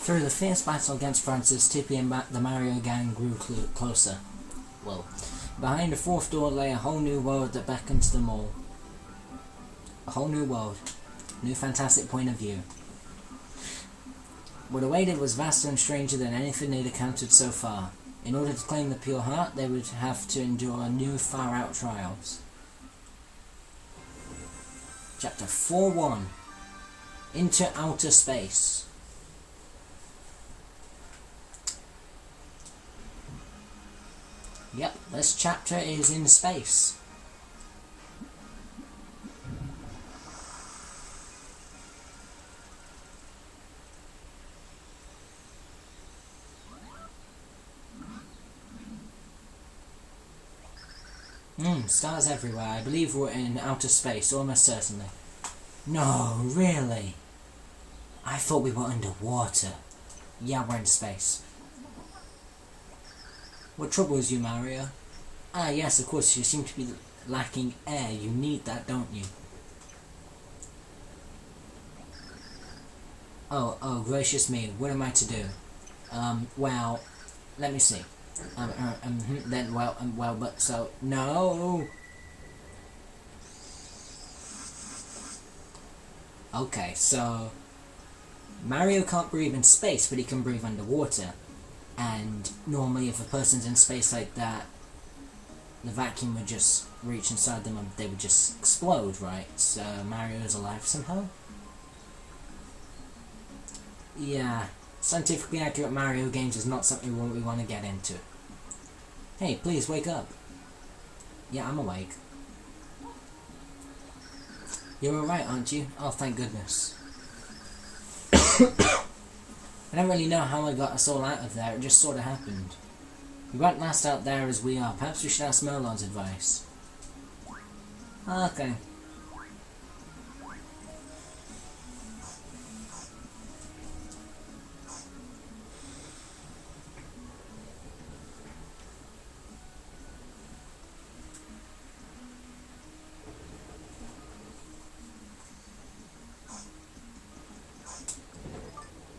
Through the fierce battle against Francis, Tippy and the Mario gang grew closer. Well, behind the fourth door lay a whole new world that beckoned to them all. A whole new world. New fantastic point of view. What awaited was vaster and stranger than anything they'd encountered so far. In order to claim the pure heart, they would have to endure new far-out trials. Chapter 4.1 Into Outer Space. Yep, this chapter is in space. Stars everywhere. I believe we're in outer space, almost certainly. No, really? I thought we were underwater. Yeah, we're in space. What troubles you, Mario? Ah, yes, of course, you seem to be lacking air. You need that, don't you? Oh, gracious me, what am I to do? Well, let me see. But so, no! Okay, so, Mario can't breathe in space, but he can breathe underwater. And normally if a person's in space like that, the vacuum would just reach inside them and they would just explode, right? So Mario's alive somehow? Yeah, scientifically accurate Mario games is not something we want to get into. Hey, please wake up. Yeah, I'm awake. You're alright, aren't you? Oh, thank goodness. I don't really know how I got us all out of there, it just sort of happened. We weren't last out there as we are, perhaps we should ask Merlon's advice. Okay.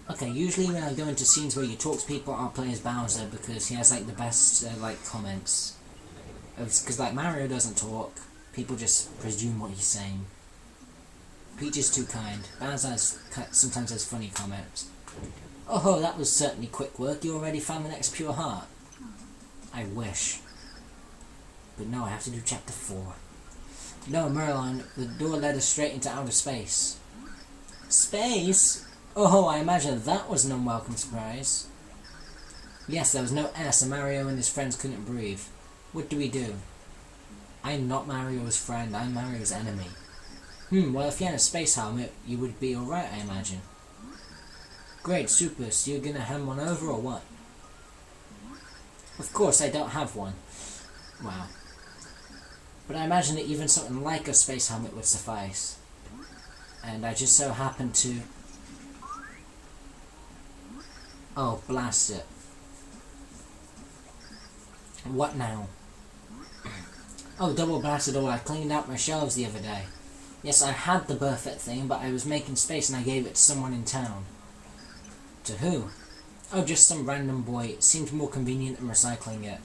Okay, usually when I go into scenes where you talk to people, I'll play as Bowser because he has like the best comments. Because like Mario doesn't talk, people just presume what he's saying. Peach is too kind. Bowser sometimes has funny comments. Oh, that was certainly quick work. You already found the next pure heart. I wish. But no, I have to do chapter 4. No, Merlon, the door led us straight into outer space. Space? Oh, I imagine that was an unwelcome surprise. Yes, there was no air, so Mario and his friends couldn't breathe. What do we do? I'm not Mario's friend, I'm Mario's enemy. Well, if you had a space helmet, you would be alright, I imagine. Great, super, so you're gonna hand one over, or what? Of course, I don't have one. Wow. But I imagine that even something like a space helmet would suffice. And I just so happen to... Oh, blast it. What now? Oh, double blasted all. I cleaned out my shelves the other day. Yes, I had the perfect thing, but I was making space and I gave it to someone in town. To who? Oh, just some random boy. It seemed more convenient than recycling it.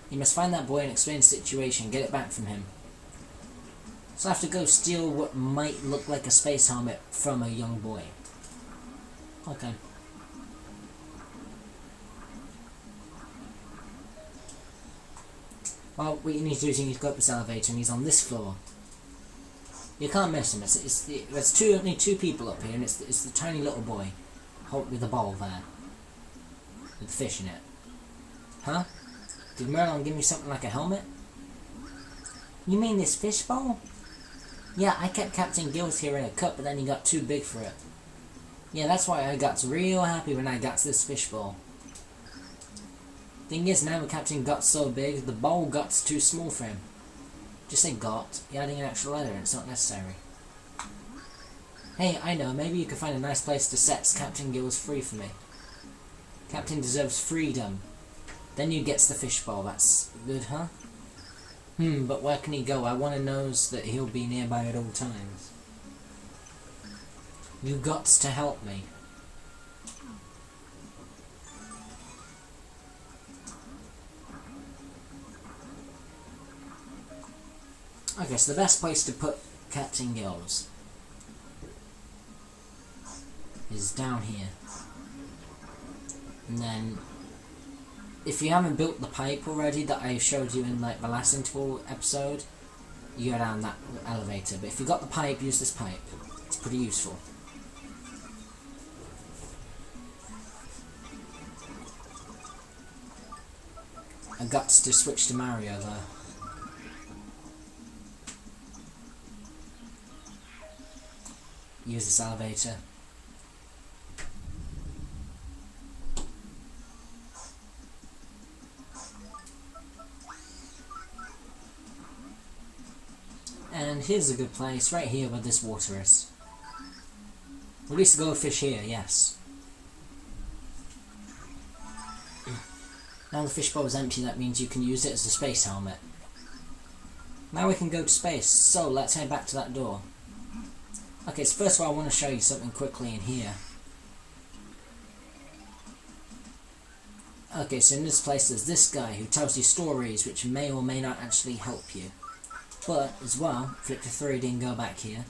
You must find that boy and explain the situation. Get it back from him. So I have to go steal what might look like a space helmet from a young boy. Okay. Well, what you need to do is you need to go up this elevator and he's on this floor. You can't miss him. There's only two people up here and it's the tiny little boy with the ball there. With the fish in it. Huh? Did Merlon give me something like a helmet? You mean this fish bowl? Yeah, I kept Captain Gill's here in a cup, but then he got too big for it. Yeah, that's why I got real happy when I got this fish bowl. Thing is, now the Captain got so big, the bowl got too small for him. Just say got. You're adding an extra letter and it's not necessary. Hey, I know, maybe you could find a nice place to set Captain Gill's free for me. Captain deserves freedom. Then you gets the fishbowl, that's good, huh? But where can he go? I want to know that he'll be nearby at all times. You gots to help me. Okay, so the best place to put Captain Gills is down here. And then, if you haven't built the pipe already that I showed you in like the last interval episode, you go down that elevator. But if you've got the pipe, use this pipe. It's pretty useful. I got to switch to Mario though. Use this elevator. And here's a good place, right here where this water is. Release the goldfish here, yes. Now the fishbowl is empty, that means you can use it as a space helmet. Now we can go to space, so let's head back to that door. Okay, so first of all I want to show you something quickly in here. Okay, so in this place there's this guy who tells you stories which may or may not actually help you. But, as well, flip to 3D and go back here.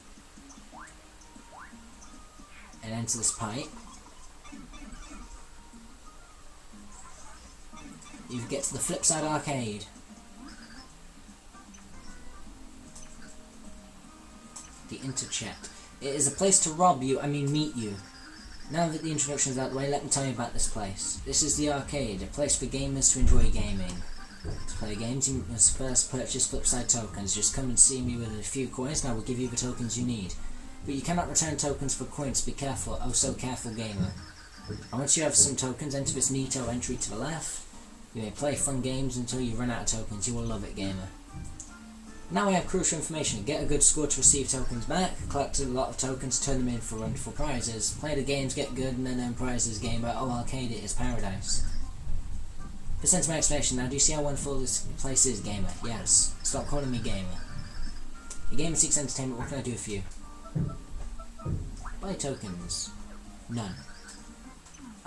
And enter this pipe. You get to the Flipside Arcade. The Interchat. It is a place to meet you. Now that the introduction is out of the way, let me tell you about this place. This is the arcade, a place for gamers to enjoy gaming. To play games, you must first purchase Flipside tokens. Just come and see me with a few coins and I will give you the tokens you need. But you cannot return tokens for coins, be careful, oh so careful gamer. And once you have some tokens, enter this neato entry to the left. You may play fun games until you run out of tokens, you will love it gamer. Now we have crucial information. Get a good score to receive tokens back, collect a lot of tokens, turn them in for wonderful prizes. Play the games, get good, and then earn prizes gamer. Oh arcade, it is paradise. Listen to my explanation now. Do you see how wonderful this place is, gamer? Yes. Stop calling me gamer. The gamer seeks entertainment. What can I do for you? Buy tokens. None.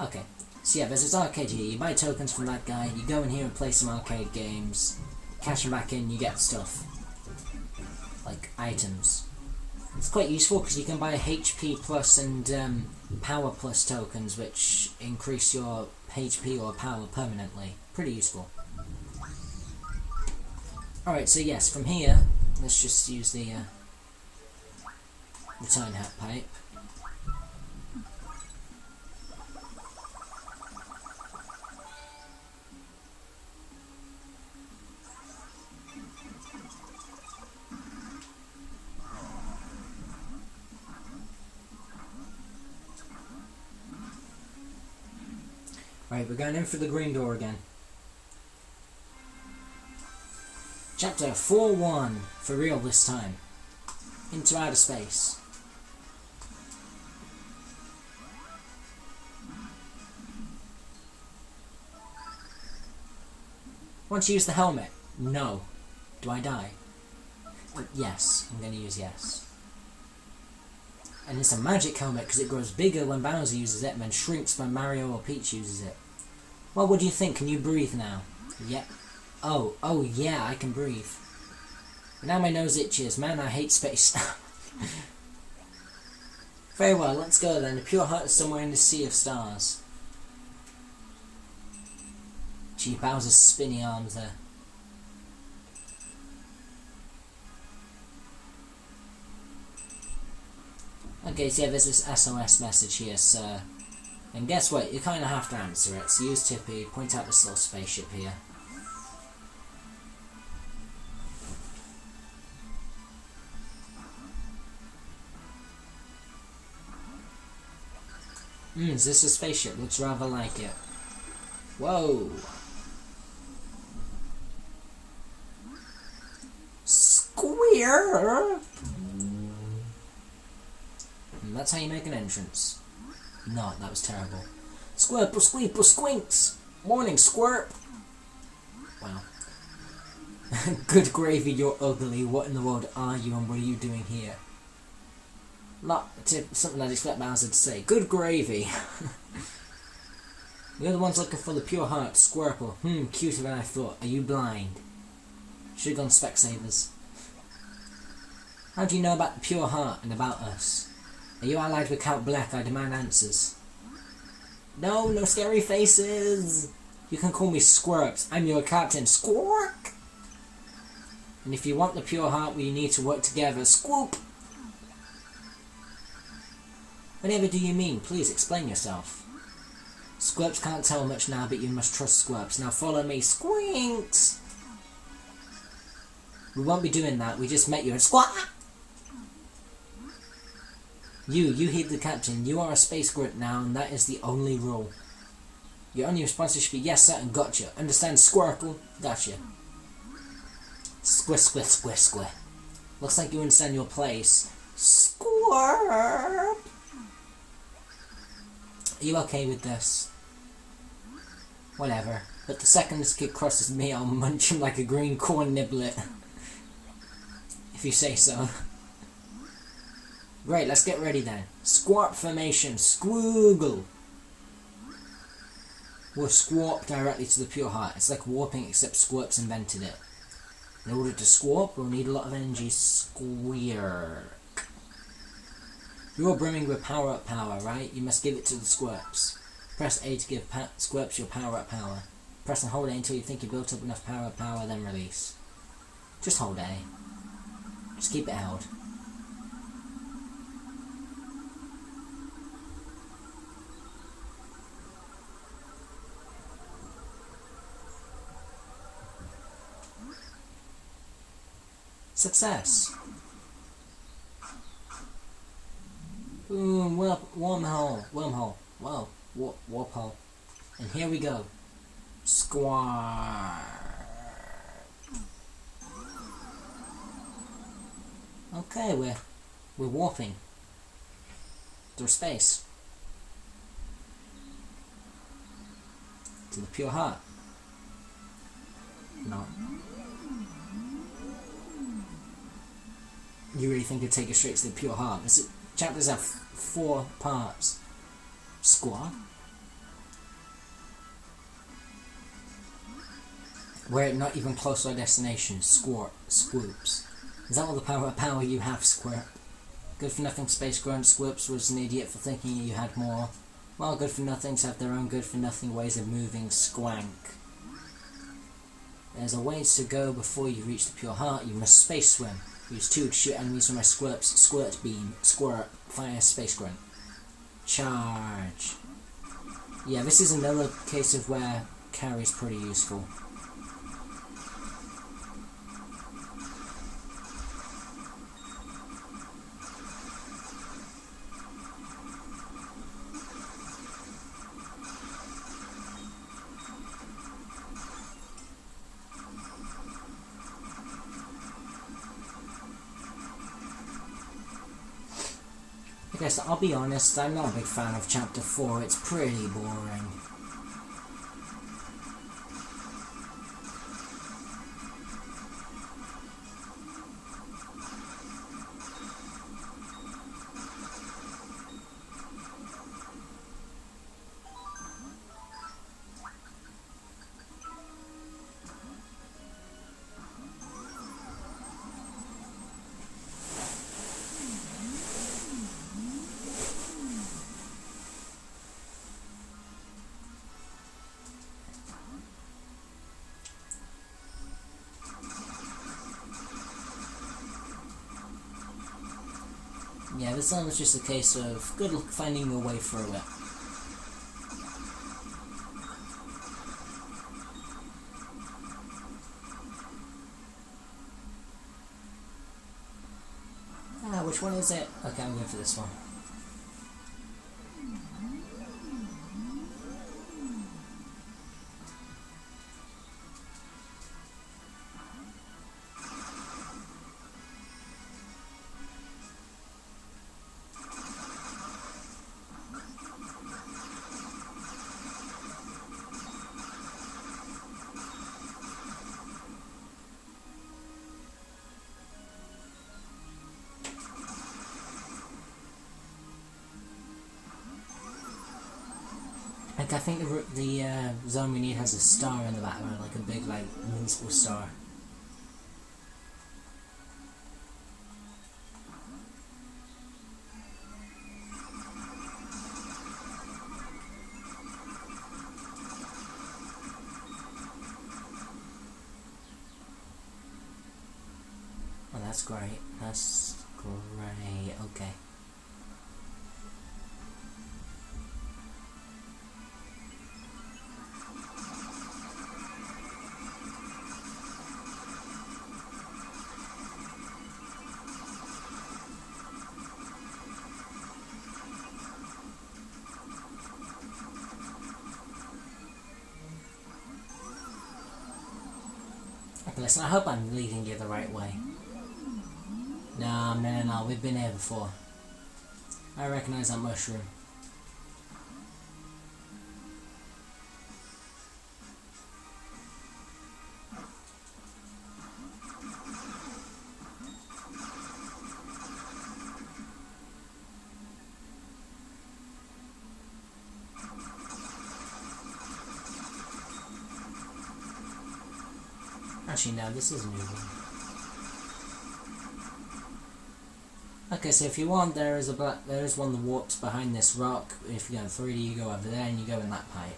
Okay. So yeah, there's this arcade here. You buy tokens from that guy. You go in here and play some arcade games. Cash them back in. You get stuff. Like items. It's quite useful because you can buy HP plus and power plus tokens, which increase your HP or power permanently. Pretty useful. Alright, so yes, from here, let's just use the return hat pipe. Right, we're going in for the green door again. Chapter 4-1, for real this time. Into outer space. Want to use the helmet? No. Do I die? Yes, I'm going to use yes. And it's a magic helmet because it grows bigger when Bowser uses it and then shrinks when Mario or Peach uses it. Well, what do you think? Can you breathe now? Yep. Oh yeah, I can breathe. But now my nose itches. Man, I hate space. Very well, let's go then. The pure heart is somewhere in the sea of stars. Gee, Bowser's spinny arms there. Okay, so yeah, there's this SOS message here, sir. And guess what? You kind of have to answer it. So use Tippy, point out this little spaceship here. Is this a spaceship? Looks rather like it. Whoa! Squeer! That's how you make an entrance. No, that was terrible. Squirple, squeeple, squinks! Morning, squirp! Wow. Good gravy, you're ugly. What in the world are you and what are you doing here? Something I'd expect Bowser to say. Good gravy! You're the ones looking for the pure heart, Squirple. Cuter than I thought. Are you blind? Should've gone Specsavers. How do you know about the pure heart and about us? Are you allied with Count Black? I demand answers. No, no scary faces! You can call me Squirps. I'm your captain. Squawk! And if you want the pure heart, we need to work together. Squoop! Whatever do you mean? Please explain yourself. Squirps can't tell much now, but you must trust Squirps. Now follow me. Squinks! We won't be doing that. We just met you and squawk! You heed the captain. You are a space grunt now, and that is the only rule. Your only response should be yes, sir, and gotcha. Understand, Squirkle? Gotcha. Squish, squish, squish, squish. Looks like you understand your place. Squirp! Are you okay with this? Whatever. But the second this kid crosses me, I'll munch him like a green corn niblet. If you say so. Great, let's get ready then. Squarp formation, squoogle. We'll squarp directly to the pure heart. It's like warping, except Squirps invented it. In order to squarp, we'll need a lot of energy. Squeer. You're brimming with power-up power, right? You must give it to the Squirps. Press A to give Squirps your power-up power. Press and hold A until you think you built up enough power-up power, then release. Just hold A. Just keep it held. Success! Boom, wormhole, wow, warp hole. And here we go. Squarp. Okay, we're warping through space to the pure heart. No. You really think it'd take us straight to the pure heart? Chapters have 4 parts. Squad? We're not even close to our destination. Squoops. Is that all the power you have, Squirp? Good for nothing space grunt. Squirps was an idiot for thinking you had more. Well, good for nothings have their own good for nothing ways of moving. Squank. There's a ways to go before you reach the pure heart. You must space swim. Use 2 to shoot enemies with my Squirps. Squirt beam. Squirt. Fire space grunt. Charge. Yeah, this is another case of where carry's pretty useful. Okay, so I'll be honest, I'm not a big fan of Chapter 4, it's pretty boring. Yeah, this one was just a case of good luck finding a way through it. Which one is it? Okay, I'm going for this one. I think the zone we need has a star in the background, like a big, like, invincible star. That's great. That's great. Okay. Listen, I hope I'm leading you the right way. No, we've been here before. I recognize that mushroom. Actually, no, this is moving. Okay, so if you want, there is one that warps behind this rock. If you go in 3D, you go over there and you go in that pipe.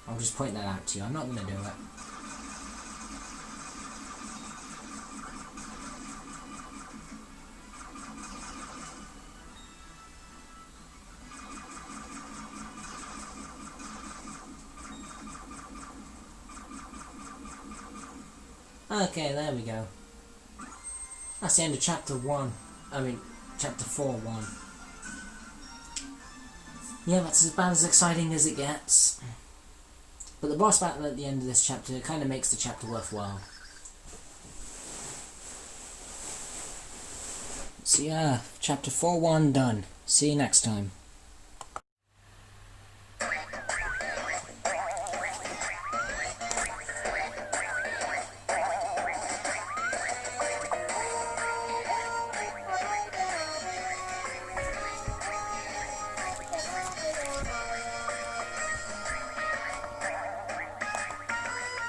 I'll just point that out to you. I'm not going to do it. Okay, there we go. That's the end of chapter 1. I mean, chapter 4-1. Yeah, that's about as exciting as it gets. But the boss battle at the end of this chapter kind of makes the chapter worthwhile. So yeah, chapter 4-1 done. See you next time.